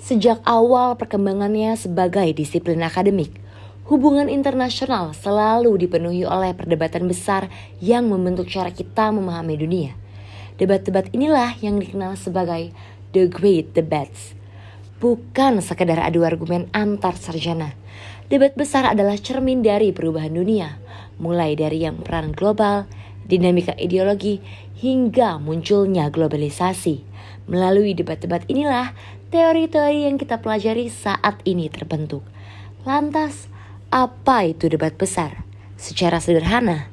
Sejak awal perkembangannya sebagai disiplin akademik, hubungan internasional selalu dipenuhi oleh perdebatan besar yang membentuk cara kita memahami dunia. Debat-debat inilah yang dikenal sebagai The Great Debates. Bukan sekedar adu argumen antar sarjana. Debat besar adalah cermin dari perubahan dunia, mulai dari yang peran global, dinamika ideologi, hingga munculnya globalisasi. Melalui debat-debat inilah teori-teori yang kita pelajari saat ini terbentuk. Lantas, apa itu debat besar? Secara sederhana,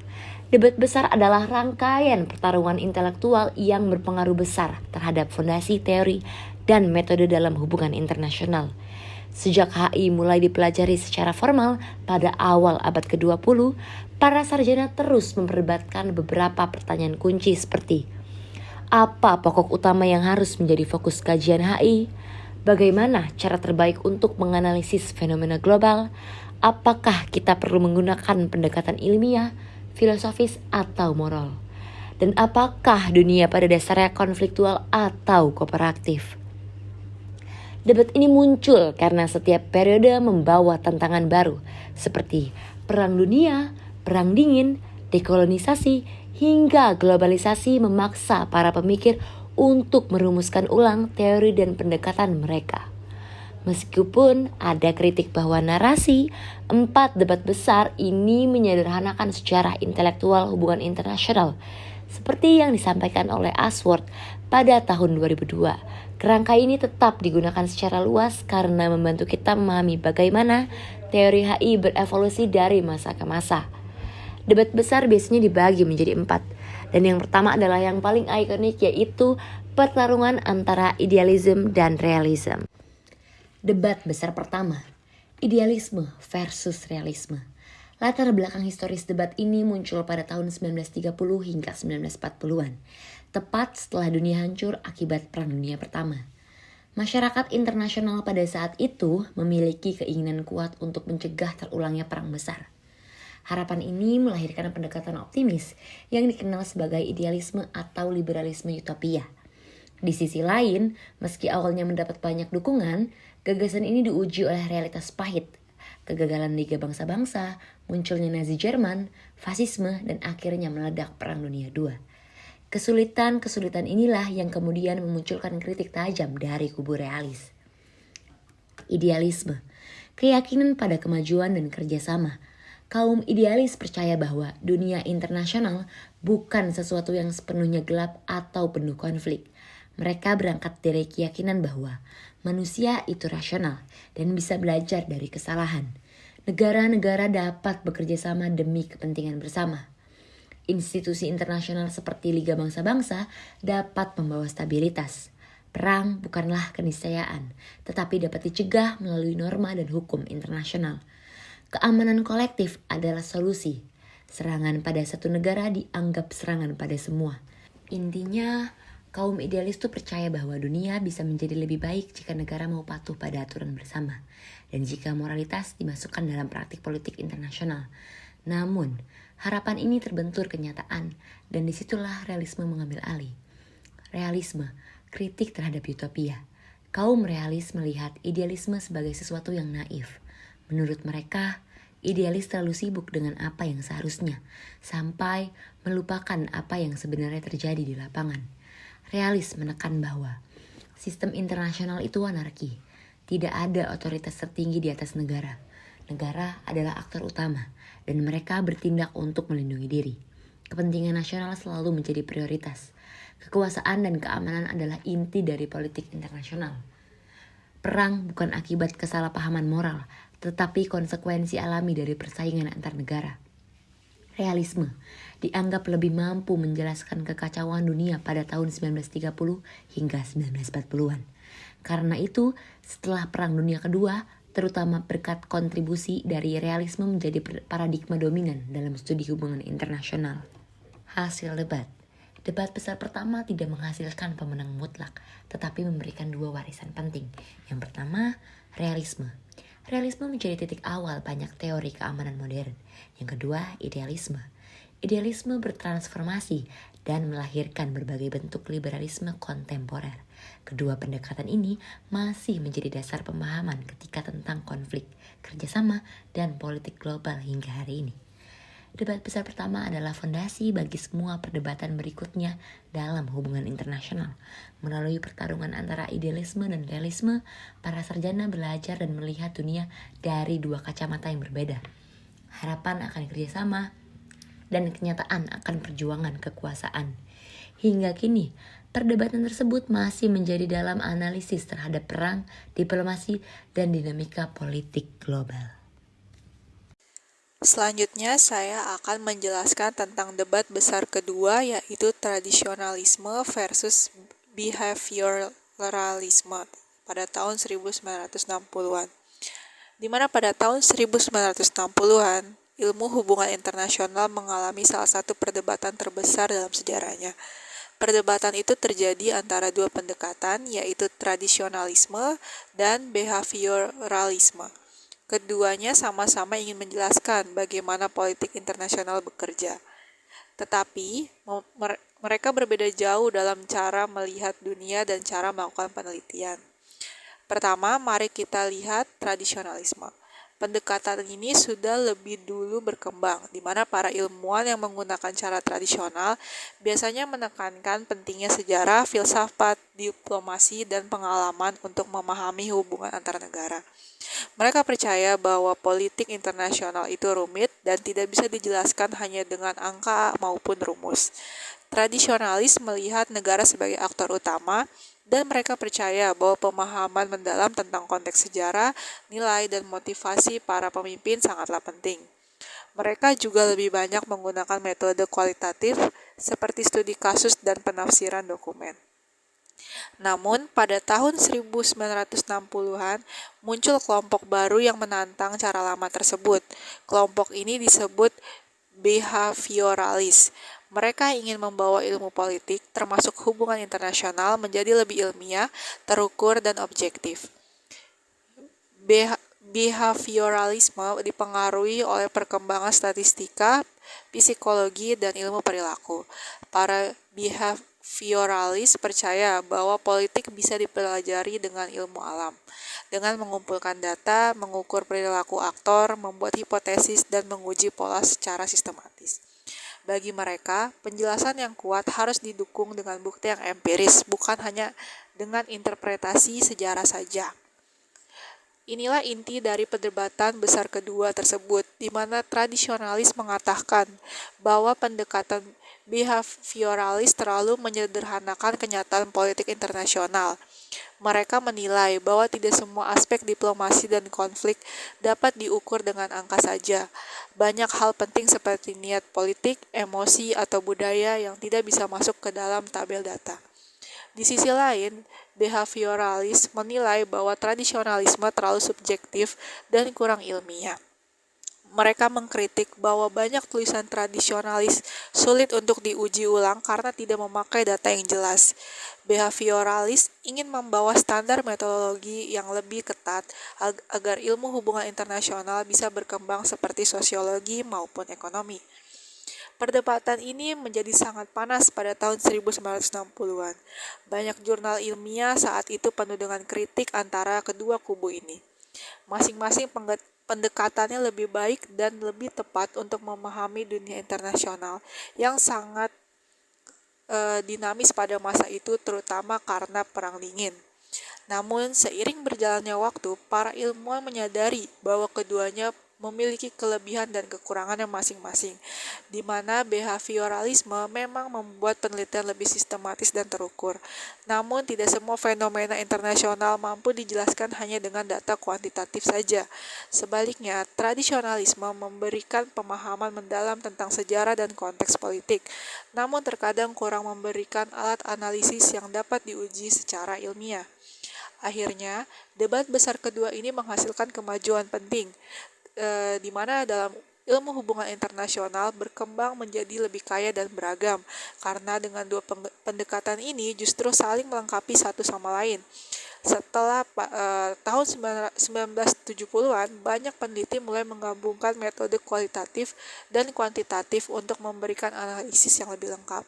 debat besar adalah rangkaian pertarungan intelektual yang berpengaruh besar terhadap fondasi teori dan metode dalam hubungan internasional. Sejak HI mulai dipelajari secara formal pada awal abad ke-20, para sarjana terus memperdebatkan beberapa pertanyaan kunci seperti: apa pokok utama yang harus menjadi fokus kajian HI? Bagaimana cara terbaik untuk menganalisis fenomena global? Apakah kita perlu menggunakan pendekatan ilmiah, filosofis, atau moral? Dan apakah dunia pada dasarnya konfliktual atau kooperatif? Debat ini muncul karena setiap periode membawa tantangan baru, seperti Perang Dunia, Perang Dingin, dekolonisasi, hingga globalisasi memaksa para pemikir untuk merumuskan ulang teori dan pendekatan mereka. Meskipun ada kritik bahwa narasi 4 debat besar ini menyederhanakan sejarah intelektual hubungan internasional, seperti yang disampaikan oleh Ashworth pada tahun 2002. Kerangka ini tetap digunakan secara luas karena membantu kita memahami bagaimana teori HI berevolusi dari masa ke masa. Debat besar biasanya dibagi menjadi 4, dan yang pertama adalah yang paling ikonik, yaitu pertarungan antara idealisme dan realisme. Debat besar pertama, idealisme versus realisme. Latar belakang historis debat ini muncul pada tahun 1930 hingga 1940-an, tepat setelah dunia hancur akibat Perang Dunia Pertama. Masyarakat internasional pada saat itu memiliki keinginan kuat untuk mencegah terulangnya perang besar. Harapan ini melahirkan pendekatan optimis yang dikenal sebagai idealisme atau liberalisme utopia. Di sisi lain, meski awalnya mendapat banyak dukungan, gagasan ini diuji oleh realitas pahit. Kegagalan Liga Bangsa-Bangsa, munculnya Nazi Jerman, fasisme, dan akhirnya meledak Perang Dunia II. Kesulitan-kesulitan inilah yang kemudian memunculkan kritik tajam dari kubu realis. Idealisme, keyakinan pada kemajuan dan kerjasama. Kaum idealis percaya bahwa dunia internasional bukan sesuatu yang sepenuhnya gelap atau penuh konflik. Mereka berangkat dari keyakinan bahwa manusia itu rasional dan bisa belajar dari kesalahan. Negara-negara dapat bekerja sama demi kepentingan bersama. Institusi internasional seperti Liga Bangsa-Bangsa dapat membawa stabilitas. Perang bukanlah keniscayaan, tetapi dapat dicegah melalui norma dan hukum internasional. Keamanan kolektif adalah solusi. Serangan pada satu negara dianggap serangan pada semua. Intinya, kaum idealis itu percaya bahwa dunia bisa menjadi lebih baik jika negara mau patuh pada aturan bersama, dan jika moralitas dimasukkan dalam praktik politik internasional. Namun, harapan ini terbentur kenyataan, dan disitulah realisme mengambil alih. Realisme, kritik terhadap utopia. Kaum realis melihat idealisme sebagai sesuatu yang naif. Menurut mereka, idealis terlalu sibuk dengan apa yang seharusnya, sampai melupakan apa yang sebenarnya terjadi di lapangan. Realis menekan bahwa sistem internasional itu anarki. Tidak ada otoritas tertinggi di atas negara. Negara adalah aktor utama, dan mereka bertindak untuk melindungi diri. Kepentingan nasional selalu menjadi prioritas. Kekuasaan dan keamanan adalah inti dari politik internasional. Perang bukan akibat kesalahpahaman moral, tetapi konsekuensi alami dari persaingan antar negara. Realisme dianggap lebih mampu menjelaskan kekacauan dunia pada tahun 1930 hingga 1940-an. Karena itu, setelah Perang Dunia Kedua, terutama berkat kontribusi dari realisme menjadi paradigma dominan dalam studi hubungan internasional. Hasil debat. Debat besar pertama tidak menghasilkan pemenang mutlak, tetapi memberikan 2 warisan penting. Yang pertama, realisme. Realisme menjadi titik awal banyak teori keamanan modern. Yang kedua, idealisme. Idealisme bertransformasi dan melahirkan berbagai bentuk liberalisme kontemporer. Kedua pendekatan ini masih menjadi dasar pemahaman ketika tentang konflik, kerjasama, dan politik global hingga hari ini. Debat besar pertama adalah fondasi bagi semua perdebatan berikutnya dalam hubungan internasional. Melalui pertarungan antara idealisme dan realisme, para sarjana belajar dan melihat dunia dari dua kacamata yang berbeda. Harapan akan kerjasama dan kenyataan akan perjuangan kekuasaan. Hingga kini, perdebatan tersebut masih menjadi dalam analisis terhadap perang, diplomasi, dan dinamika politik global. Selanjutnya saya akan menjelaskan tentang debat besar kedua, yaitu tradisionalisme versus behavioralisme pada tahun 1960-an. Di mana pada tahun 1960-an, ilmu hubungan internasional mengalami salah satu perdebatan terbesar dalam sejarahnya. Perdebatan itu terjadi antara dua pendekatan, yaitu tradisionalisme dan behavioralisme. Keduanya sama-sama ingin menjelaskan bagaimana politik internasional bekerja. Tetapi, mereka berbeda jauh dalam cara melihat dunia dan cara melakukan penelitian. Pertama, mari kita lihat tradisionalisme. Pendekatan ini sudah lebih dulu berkembang, di mana para ilmuwan yang menggunakan cara tradisional biasanya menekankan pentingnya sejarah, filsafat, diplomasi, dan pengalaman untuk memahami hubungan antar negara. Mereka percaya bahwa politik internasional itu rumit dan tidak bisa dijelaskan hanya dengan angka maupun rumus. Tradisionalis melihat negara sebagai aktor utama, dan mereka percaya bahwa pemahaman mendalam tentang konteks sejarah, nilai, dan motivasi para pemimpin sangatlah penting. Mereka juga lebih banyak menggunakan metode kualitatif seperti studi kasus dan penafsiran dokumen. Namun, pada tahun 1960-an, muncul kelompok baru yang menantang cara lama tersebut. Kelompok ini disebut behavioralis. Mereka ingin membawa ilmu politik, termasuk hubungan internasional, menjadi lebih ilmiah, terukur, dan objektif. Behavioralisme dipengaruhi oleh perkembangan statistika, psikologi, dan ilmu perilaku. Para behaviораlis percaya bahwa politik bisa dipelajari dengan ilmu alam, dengan mengumpulkan data, mengukur perilaku aktor, membuat hipotesis, dan menguji pola secara sistematis. Bagi mereka, penjelasan yang kuat harus didukung dengan bukti yang empiris, bukan hanya dengan interpretasi sejarah saja. Inilah inti dari perdebatan besar kedua tersebut, di mana tradisionalis mengatakan bahwa pendekatan behavioralis terlalu menyederhanakan kenyataan politik internasional. Mereka menilai bahwa tidak semua aspek diplomasi dan konflik dapat diukur dengan angka saja. Banyak hal penting seperti niat politik, emosi, atau budaya yang tidak bisa masuk ke dalam tabel data. Di sisi lain, behavioralis menilai bahwa tradisionalisme terlalu subjektif dan kurang ilmiah. Mereka mengkritik bahwa banyak tulisan tradisionalis sulit untuk diuji ulang karena tidak memakai data yang jelas. Behavioralis ingin membawa standar metodologi yang lebih ketat agar ilmu hubungan internasional bisa berkembang seperti sosiologi maupun ekonomi. Perdebatan ini menjadi sangat panas pada tahun 1960-an. Banyak jurnal ilmiah saat itu penuh dengan kritik antara kedua kubu ini. Masing-masing pendekatannya lebih baik dan lebih tepat untuk memahami dunia internasional yang sangat dinamis pada masa itu, terutama karena Perang Dingin. Namun, seiring berjalannya waktu, para ilmuwan menyadari bahwa keduanya memiliki kelebihan dan kekurangannya masing-masing, di mana behavioralisme memang membuat penelitian lebih sistematis dan terukur. Namun, tidak semua fenomena internasional mampu dijelaskan hanya dengan data kuantitatif saja. Sebaliknya, tradisionalisme memberikan pemahaman mendalam tentang sejarah dan konteks politik, namun terkadang kurang memberikan alat analisis yang dapat diuji secara ilmiah. Akhirnya, debat besar kedua ini menghasilkan kemajuan penting, di mana dalam ilmu hubungan internasional berkembang menjadi lebih kaya dan beragam, karena dengan dua pendekatan ini justru saling melengkapi satu sama lain. Setelah tahun 1970-an, banyak peneliti mulai menggabungkan metode kualitatif dan kuantitatif untuk memberikan analisis yang lebih lengkap.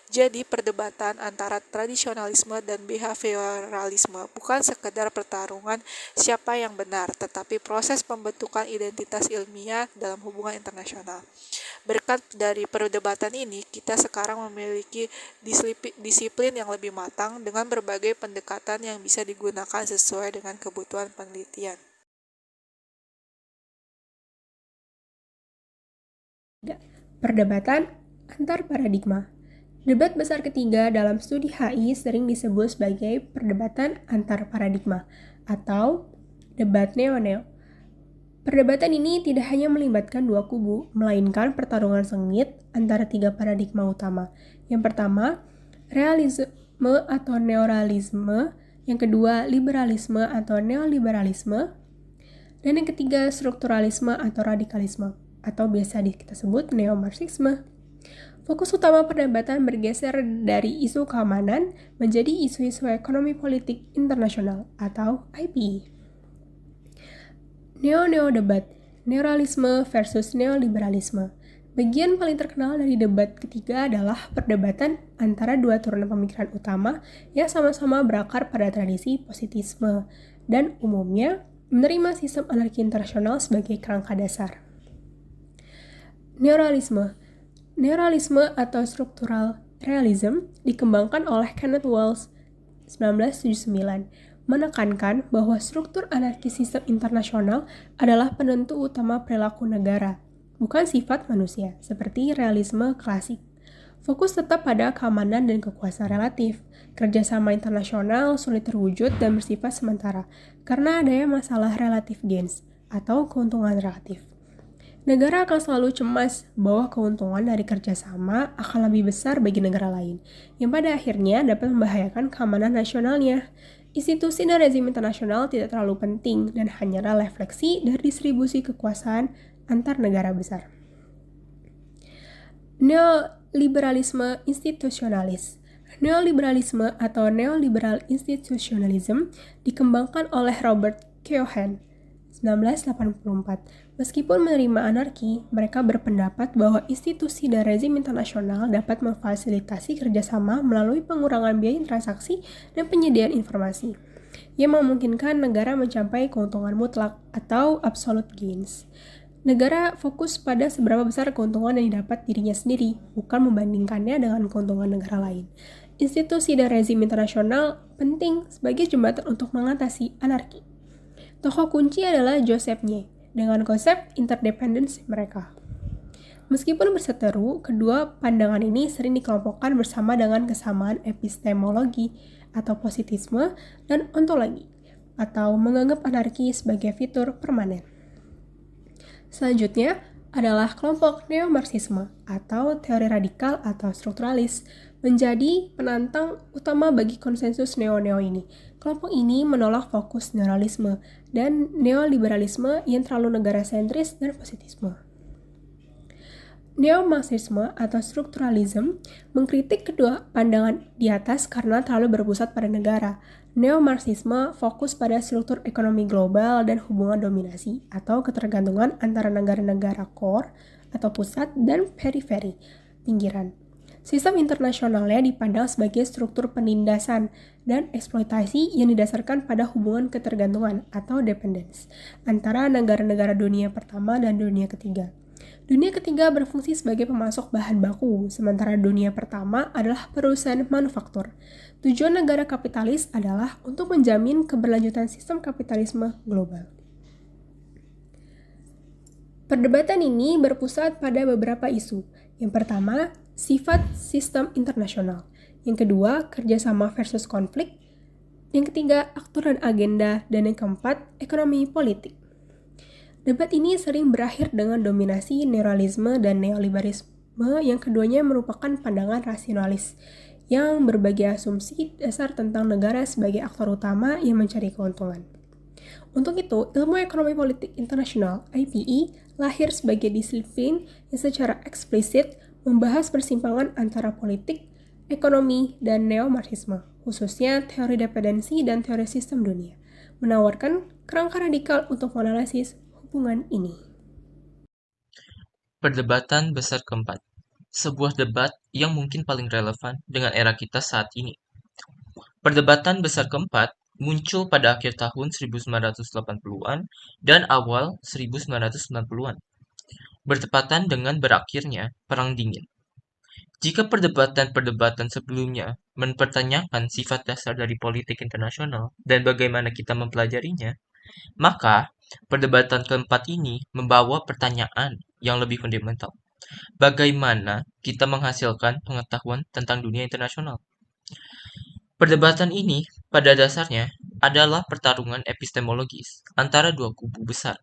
Jadi, perdebatan antara tradisionalisme dan behavioralisme bukan sekedar pertarungan siapa yang benar, tetapi proses pembentukan identitas ilmiah dalam hubungan internasional. Berkat dari perdebatan ini, kita sekarang memiliki disiplin yang lebih matang dengan berbagai pendekatan yang bisa digunakan sesuai dengan kebutuhan penelitian. Perdebatan antar paradigma. Debat besar ketiga dalam studi HI sering disebut sebagai perdebatan antar paradigma atau debat neo-neo. Perdebatan ini tidak hanya melibatkan dua kubu, melainkan pertarungan sengit antara tiga paradigma utama. Yang pertama, realisme atau neorealisme, yang kedua, liberalisme atau neoliberalisme, dan yang ketiga, strukturalisme atau radikalisme, atau biasa kita sebut neo-marxisme. Fokus utama perdebatan bergeser dari isu keamanan menjadi isu-isu ekonomi politik internasional atau IPE. Neo-neo debat, neorealisme versus neoliberalisme. Bagian paling terkenal dari debat ketiga adalah perdebatan antara dua turunan pemikiran utama yang sama-sama berakar pada tradisi positisme dan umumnya menerima sistem anarki internasional sebagai kerangka dasar. Neorealisme atau structural realism dikembangkan oleh Kenneth Walsh 1979, menekankan bahwa struktur anarki sistem internasional adalah penentu utama perilaku negara, bukan sifat manusia, seperti realisme klasik. Fokus tetap pada keamanan dan kekuasaan relatif. Kerjasama internasional sulit terwujud dan bersifat sementara, karena adanya masalah relative gains, atau keuntungan relatif. Negara akan selalu cemas bahwa keuntungan dari kerjasama akan lebih besar bagi negara lain, yang pada akhirnya dapat membahayakan keamanan nasionalnya. Institusi dan rezim internasional tidak terlalu penting dan hanyalah refleksi dari distribusi kekuasaan antar negara besar. Neoliberalisme institusionalis. Neoliberalisme atau neoliberal institutionalism dikembangkan oleh Robert Keohane 1984. Meskipun menerima anarki, mereka berpendapat bahwa institusi dan rezim internasional dapat memfasilitasi kerjasama melalui pengurangan biaya transaksi dan penyediaan informasi, yang memungkinkan negara mencapai keuntungan mutlak atau absolute gains. Negara fokus pada seberapa besar keuntungan yang didapat dirinya sendiri, bukan membandingkannya dengan keuntungan negara lain. Institusi dan rezim internasional penting sebagai jembatan untuk mengatasi anarki. Tokoh kunci adalah Joseph Nye, dengan konsep interdependensi mereka. Meskipun berseteru, kedua pandangan ini sering dikelompokkan bersama dengan kesamaan epistemologi atau positisme dan ontologi, atau menganggap anarki sebagai fitur permanen. Selanjutnya adalah kelompok neo-marxisme atau teori radikal atau strukturalis, menjadi penantang utama bagi konsensus neo-neo ini. Kelompok ini menolak fokus neorealisme dan neoliberalisme yang terlalu negara sentris dan positisme. Neo-marxisme atau strukturalism mengkritik kedua pandangan di atas karena terlalu berpusat pada negara. Neo-marxisme fokus pada struktur ekonomi global dan hubungan dominasi atau ketergantungan antara negara-negara core atau pusat dan periferi, pinggiran. Sistem internasionalnya dipandang sebagai struktur penindasan dan eksploitasi yang didasarkan pada hubungan ketergantungan atau dependence antara negara-negara dunia pertama dan dunia ketiga. Dunia ketiga berfungsi sebagai pemasok bahan baku, sementara dunia pertama adalah perusahaan manufaktur. Tujuan negara kapitalis adalah untuk menjamin keberlanjutan sistem kapitalisme global. Perdebatan ini berpusat pada beberapa isu. Yang pertama, sifat sistem internasional. Yang kedua, kerjasama versus konflik. Yang ketiga, aktor dan agenda. Dan yang keempat, ekonomi politik. Debat ini sering berakhir dengan dominasi neorealisme dan neoliberalisme yang keduanya merupakan pandangan rasionalis yang berbagi asumsi dasar tentang negara sebagai aktor utama yang mencari keuntungan. Untuk itu, ilmu ekonomi politik internasional (IPE) lahir sebagai disiplin yang secara eksplisit membahas persimpangan antara politik ekonomi, dan neomarxisme, khususnya teori dependensi dan teori sistem dunia, menawarkan kerangka radikal untuk menganalisis hubungan ini. Perdebatan besar keempat. Sebuah debat yang mungkin paling relevan dengan era kita saat ini. Perdebatan besar keempat muncul pada akhir tahun 1980-an dan awal 1990-an, bertepatan dengan berakhirnya Perang Dingin. Jika perdebatan-perdebatan sebelumnya mempertanyakan sifat dasar dari politik internasional dan bagaimana kita mempelajarinya, maka perdebatan keempat ini membawa pertanyaan yang lebih fundamental. Bagaimana kita menghasilkan pengetahuan tentang dunia internasional? Perdebatan ini, pada dasarnya, adalah pertarungan epistemologis antara dua kubu besar.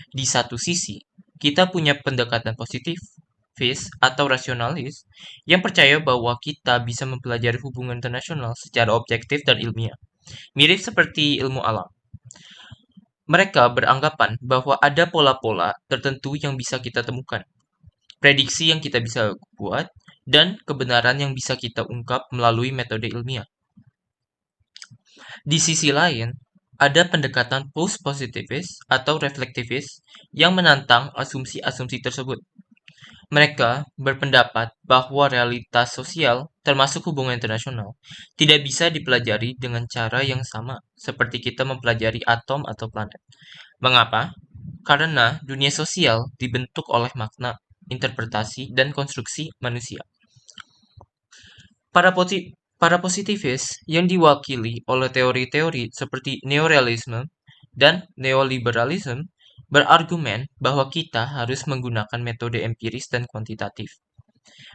Di satu sisi, kita punya pendekatan positifis atau rasionalis yang percaya bahwa kita bisa mempelajari hubungan internasional secara objektif dan ilmiah, mirip seperti ilmu alam. Mereka beranggapan bahwa ada pola-pola tertentu yang bisa kita temukan, prediksi yang kita bisa buat, dan kebenaran yang bisa kita ungkap melalui metode ilmiah. Di sisi lain, ada pendekatan post-positivis atau reflektivis yang menantang asumsi-asumsi tersebut. Mereka berpendapat bahwa realitas sosial, termasuk hubungan internasional, tidak bisa dipelajari dengan cara yang sama seperti kita mempelajari atom atau planet. Mengapa? Karena dunia sosial dibentuk oleh makna, interpretasi, dan konstruksi manusia. Para positivis yang diwakili oleh teori-teori seperti neorealisme dan neoliberalisme berargumen bahwa kita harus menggunakan metode empiris dan kuantitatif.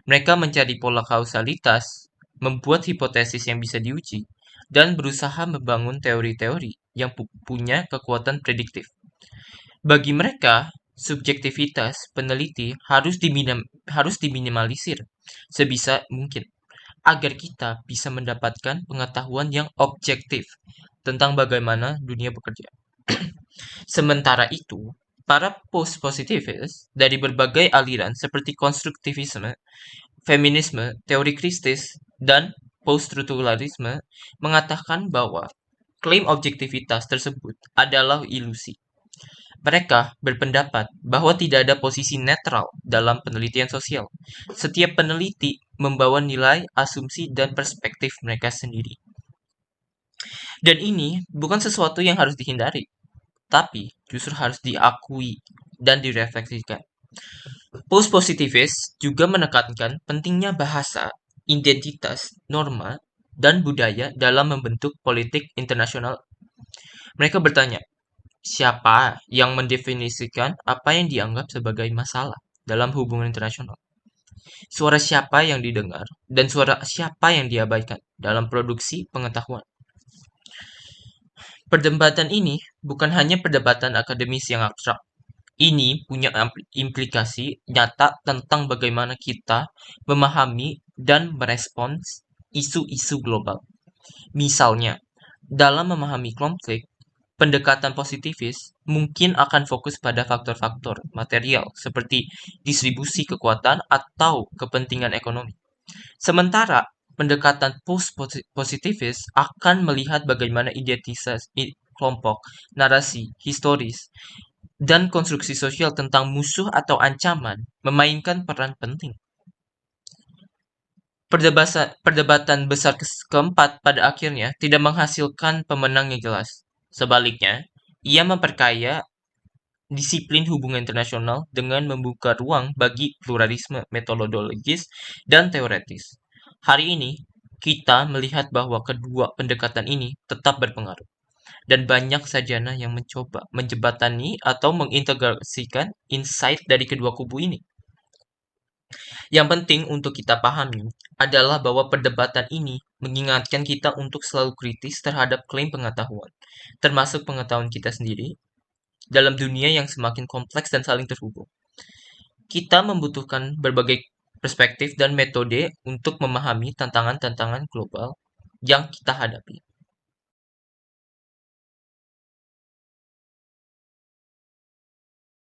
Mereka mencari pola kausalitas, membuat hipotesis yang bisa diuji, dan berusaha membangun teori-teori yang punya kekuatan prediktif. Bagi mereka, subjektivitas peneliti harus diminimalisir sebisa mungkin agar kita bisa mendapatkan pengetahuan yang objektif tentang bagaimana dunia bekerja. Sementara itu, para post-positivis dari berbagai aliran seperti konstruktivisme, feminisme, teori kritis, dan post-strukturalisme mengatakan bahwa klaim objektivitas tersebut adalah ilusi. Mereka berpendapat bahwa tidak ada posisi netral dalam penelitian sosial. Setiap peneliti membawa nilai, asumsi, dan perspektif mereka sendiri. Dan ini bukan sesuatu yang harus dihindari, tapi justru harus diakui dan direfleksikan. Post-positivis juga menekankan pentingnya bahasa, identitas, norma, dan budaya dalam membentuk politik internasional. Mereka bertanya, siapa yang mendefinisikan apa yang dianggap sebagai masalah dalam hubungan internasional? Suara siapa yang didengar dan suara siapa yang diabaikan dalam produksi pengetahuan? Perdebatan ini bukan hanya perdebatan akademis yang abstrak. Ini punya implikasi nyata tentang bagaimana kita memahami dan merespons isu-isu global. Misalnya, dalam memahami konflik, pendekatan positivis mungkin akan fokus pada faktor-faktor material seperti distribusi kekuatan atau kepentingan ekonomi. Sementara pendekatan post-positivis akan melihat bagaimana identitas kelompok, narasi, historis, dan konstruksi sosial tentang musuh atau ancaman memainkan peran penting. Perdebatan besar keempat pada akhirnya tidak menghasilkan pemenang yang jelas. Sebaliknya, ia memperkaya disiplin hubungan internasional dengan membuka ruang bagi pluralisme metodologis dan teoretis. Hari ini, kita melihat bahwa kedua pendekatan ini tetap berpengaruh, dan banyak sarjana yang mencoba menjembatani atau mengintegrasikan insight dari kedua kubu ini. Yang penting untuk kita pahami adalah bahwa perdebatan ini mengingatkan kita untuk selalu kritis terhadap klaim pengetahuan, termasuk pengetahuan kita sendiri, dalam dunia yang semakin kompleks dan saling terhubung. Kita membutuhkan berbagai perspektif dan metode untuk memahami tantangan-tantangan global yang kita hadapi.